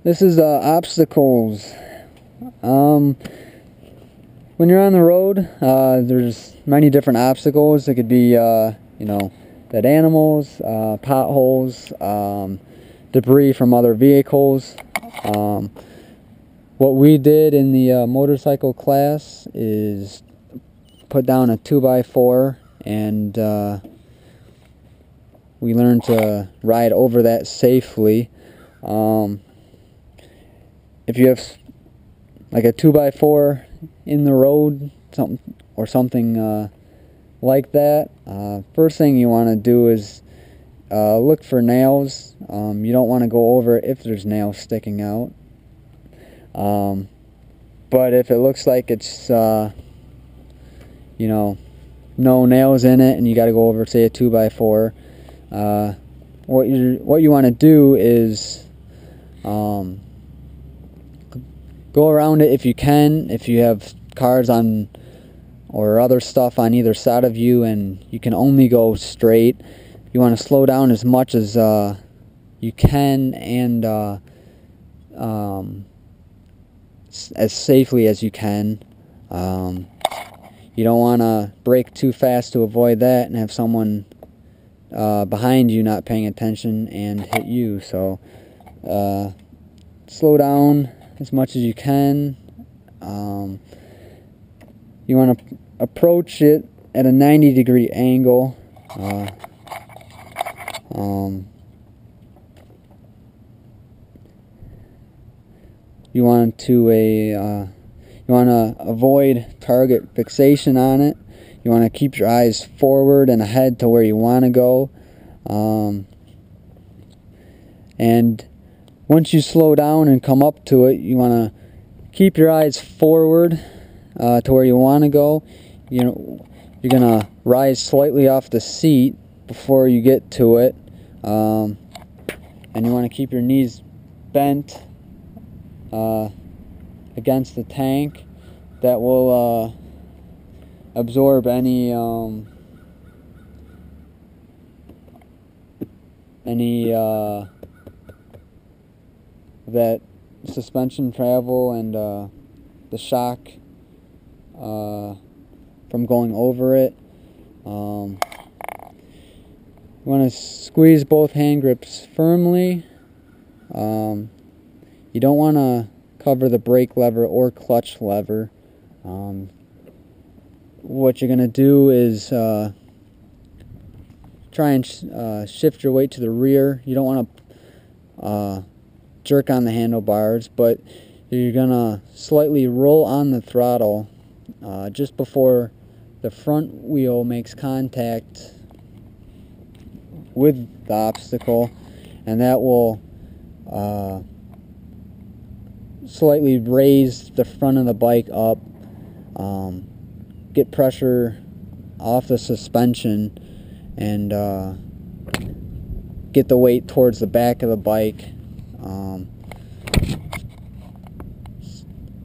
This is obstacles. When you're on the road, there's many different obstacles. It could be, dead animals, potholes, debris from other vehicles. What we did in the motorcycle class is put down a 2x4 and we learned to ride over that safely. If you have like a 2x4 in the road, something like that, first thing you want to do is look for nails. You don't want to go over it if there's nails sticking out. But if it looks like it's no nails in it and you got to go over, say, a 2x4, what you want to do is go around it if you can. If you have cars on or other stuff on either side of you and you can only go straight, you want to slow down as much as you can and as safely as you can. You don't want to brake too fast to avoid that and have someone behind you not paying attention and hit you. So slow down as much as you can. You want to approach it at a 90-degree angle. You want to avoid target fixation on it. You want to keep your eyes forward and ahead to where you want to go. And once you slow down and come up to it, you want to keep your eyes forward to where you want to go. You're gonna rise slightly off the seat before you get to it, and you want to keep your knees bent against the tank. That will absorb any that suspension travel and the shock from going over it. You want to squeeze both hand grips firmly. You don't want to cover the brake lever or clutch lever. What you're going to do is try and shift your weight to the rear. You don't want to jerk on the handlebars, but you're going to slightly roll on the throttle just before the front wheel makes contact with the obstacle, and that will slightly raise the front of the bike up, get pressure off the suspension, and get the weight towards the back of the bike.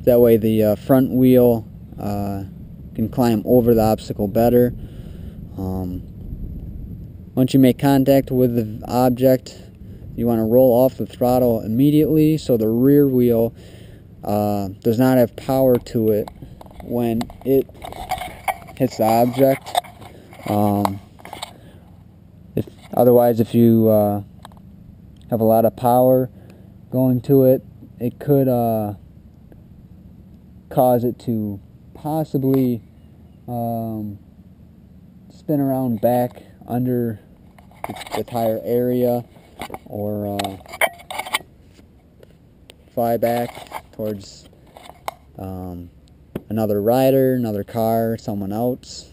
That way the front wheel can climb over the obstacle better. Once you make contact with the object, you want to roll off the throttle immediately so the rear wheel does not have power to it when it hits the object. Otherwise, if you have a lot of power going to it, it could cause it to possibly spin around back under the tire area, or fly back towards another rider, another car, someone else.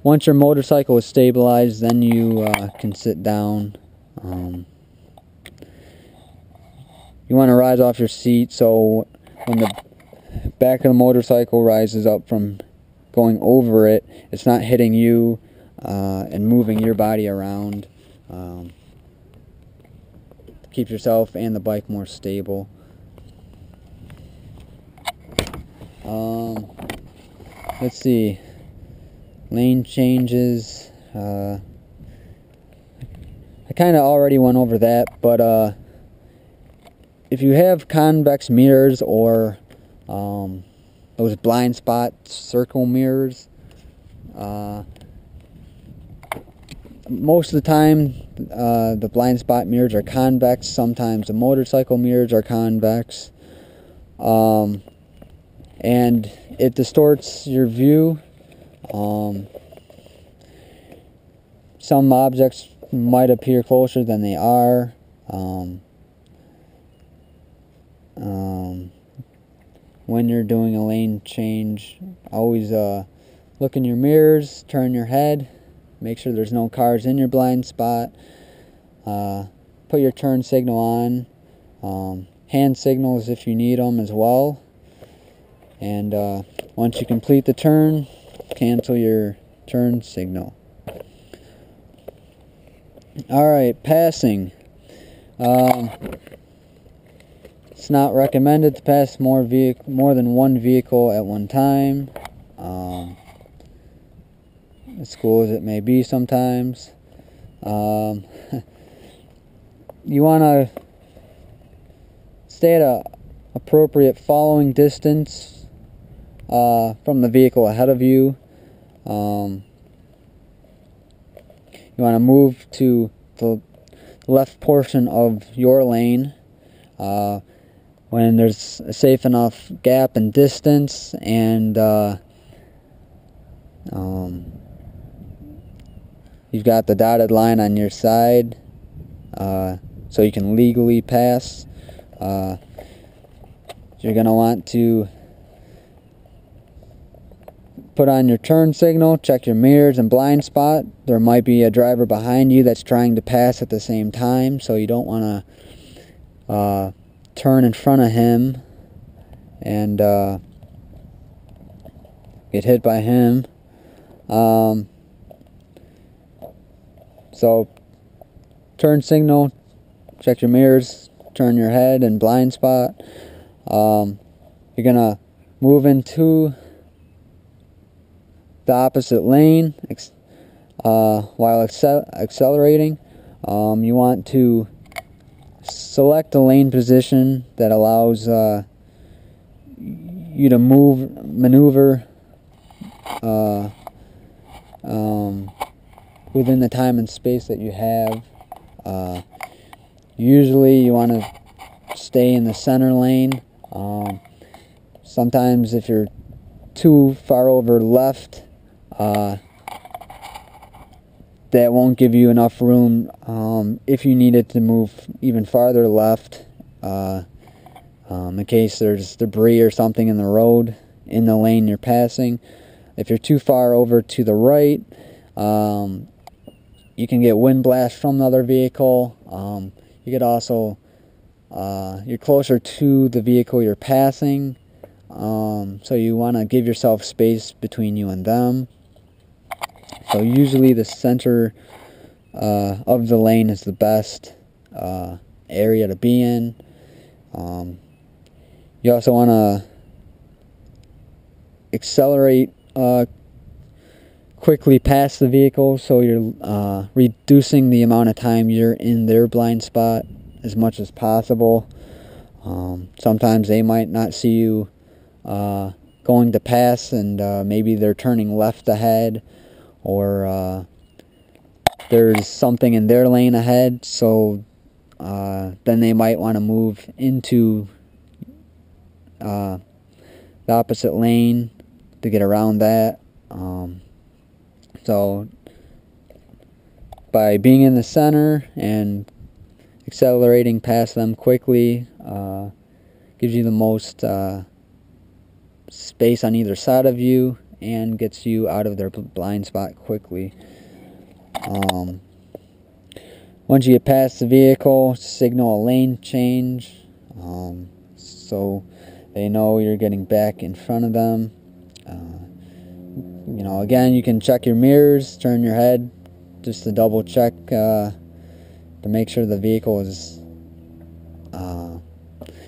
Once your motorcycle is stabilized, then you can sit down. You want to rise off your seat so when the back of the motorcycle rises up from going over it, it's not hitting you and moving your body around. Keep yourself and the bike more stable. Let's see. Lane changes. I kind of already went over that, but if you have convex mirrors or those blind spot circle mirrors, most of the time the blind spot mirrors are convex. Sometimes the motorcycle mirrors are convex, and it distorts your view. Some objects might appear closer than they are. When you're doing a lane change, always look in your mirrors, turn your head, make sure there's no cars in your blind spot. Put your turn signal on, hand signals if you need them as well. And once you complete the turn, cancel your turn signal. Alright, passing. It's not recommended to pass more than one vehicle at one time. As cool as it may be sometimes. You want to stay at a appropriate following distance from the vehicle ahead of you. You want to move to the left portion of your lane when there's a safe enough gap and distance, and you've got the dotted line on your side, so you can legally pass. You're going to want to put on your turn signal, check your mirrors and blind spot. There might be a driver behind you that's trying to pass at the same time, so you don't want to turn in front of him and get hit by him. So turn signal, check your mirrors, turn your head and blind spot. You're gonna move into the opposite lane while accelerating. You want to select a lane position that allows you to maneuver within the time and space that you have. Usually you want to stay in the center lane. Sometimes if you're too far over left, that won't give you enough room if you needed to move even farther left, in case there's debris or something in the road in the lane you're passing. If you're too far over to the right, you can get wind blast from the other vehicle. You could also, you're closer to the vehicle you're passing, so you want to give yourself space between you and them. So usually the center of the lane is the best area to be in. You also want to accelerate quickly past the vehicle, so you're reducing the amount of time you're in their blind spot as much as possible. Sometimes they might not see you going to pass, and maybe they're turning left ahead, or there's something in their lane ahead, so then they might want to move into the opposite lane to get around that. So by being in the center and accelerating past them quickly gives you the most space on either side of you and gets you out of their blind spot quickly. Once you get past the vehicle, signal a lane change, so they know you're getting back in front of them. You know, again, you can check your mirrors, turn your head, just to double check to make sure the vehicle is,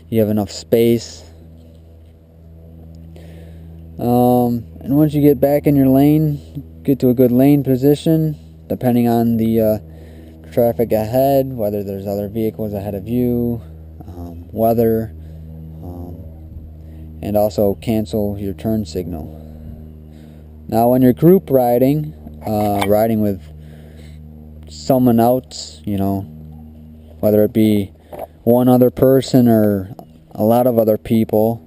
you have enough space. And once you get back in your lane, get to a good lane position, depending on the traffic ahead, whether there's other vehicles ahead of you, weather, and also cancel your turn signal. Now when you're group riding, riding with someone else, you know, whether it be one other person or a lot of other people,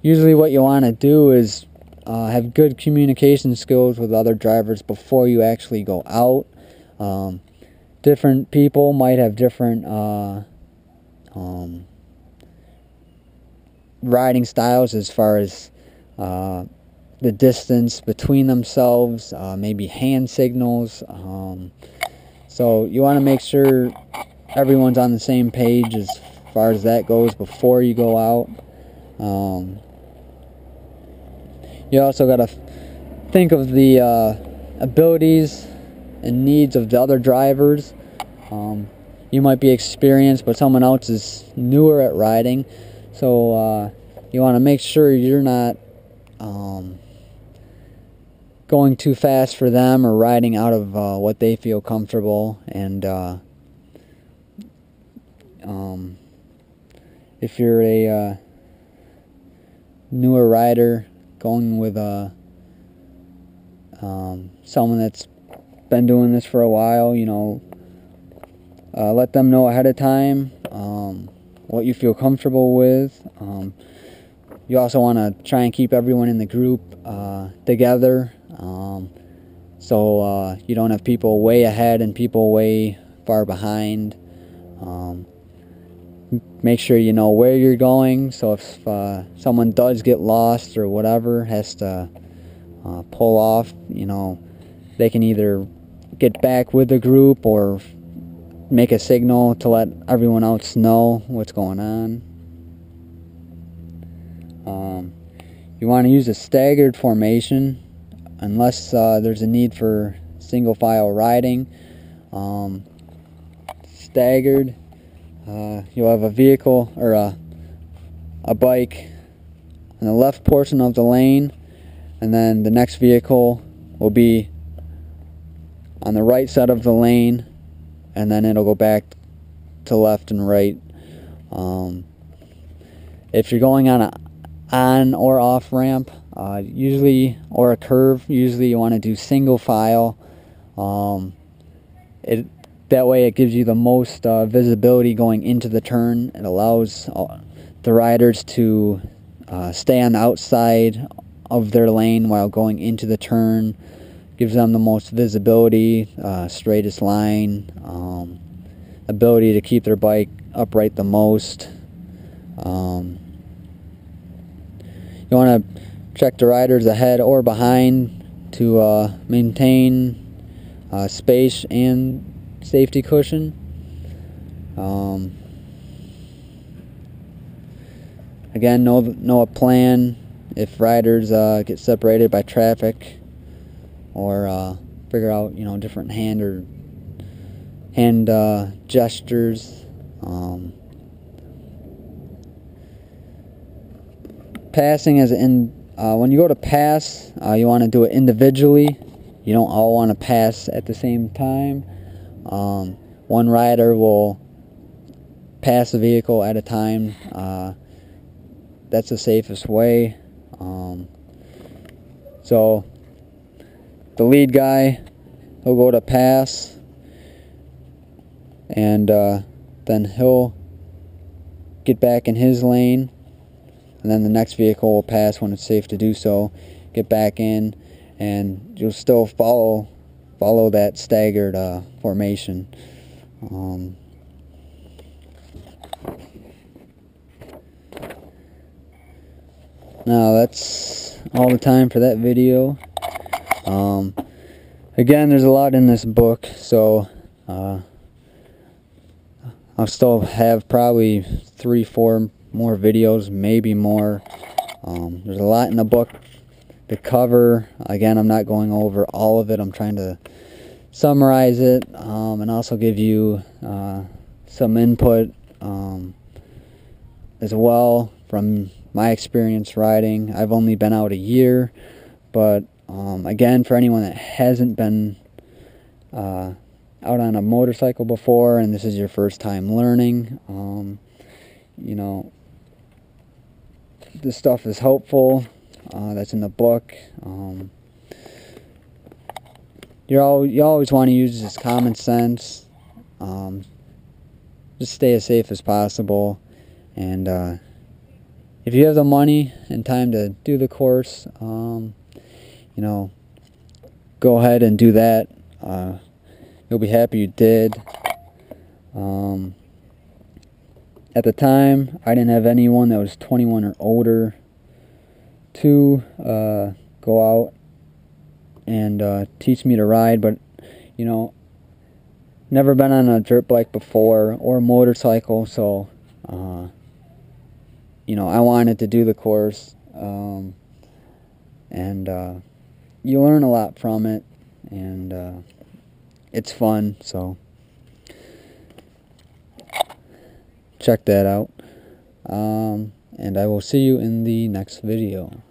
usually what you want to do is have good communication skills with other drivers before you actually go out. Different people might have different riding styles as far as the distance between themselves, maybe hand signals. So you want to make sure everyone's on the same page as far as that goes before you go out. You also got to think of the abilities and needs of the other drivers. You might be experienced, but someone else is newer at riding. So you want to make sure you're not going too fast for them or riding out of what they feel comfortable. And if you're a newer rider going with someone that's been doing this for a while, you know, let them know ahead of time what you feel comfortable with. You also want to try and keep everyone in the group together, so you don't have people way ahead and people way far behind. Make sure you know where you're going, so if someone does get lost or whatever, has to pull off, you know, they can either get back with the group or make a signal to let everyone else know what's going on. You want to use a staggered formation unless there's a need for single file riding. Staggered, you'll have a vehicle or a bike in the left portion of the lane, and then the next vehicle will be on the right side of the lane, and then it'll go back to left and right. If you're going on a on or off ramp, usually, or a curve, usually you want to do single file. That way it gives you the most visibility going into the turn. It allows the riders to stay on the outside of their lane while going into the turn. Gives them the most visibility, straightest line, ability to keep their bike upright the most. You want to check the riders ahead or behind to maintain space and safety cushion. Again, know a plan if riders get separated by traffic, or figure out, you know, different hand gestures. Passing is when you go to pass, you want to do it individually. You don't all want to pass at the same time. One rider will pass a vehicle at a time. That's the safest way. So the lead guy will go to pass, and then he'll get back in his lane, and then the next vehicle will pass when it's safe to do so, get back in, and you'll still follow that staggered formation. Now that's all the time for that video. Again, there's a lot in this book, so I'll still have probably 3-4 more videos, maybe more. There's a lot in the book to cover. Again, I'm not going over all of it. I'm trying to summarize it, and also give you some input as well from my experience riding. I've only been out a year, but again, for anyone that hasn't been out on a motorcycle before and this is your first time learning, you know, this stuff is helpful. That's in the book. You always want to use just common sense. Just stay as safe as possible. And if you have the money and time to do the course, you know, go ahead and do that. You'll be happy you did. At the time, I didn't have anyone that was 21 or older to go out and teach me to ride, but you know, never been on a dirt bike before or a motorcycle, so you know, I wanted to do the course, and you learn a lot from it, and it's fun, so check that out, and I will see you in the next video.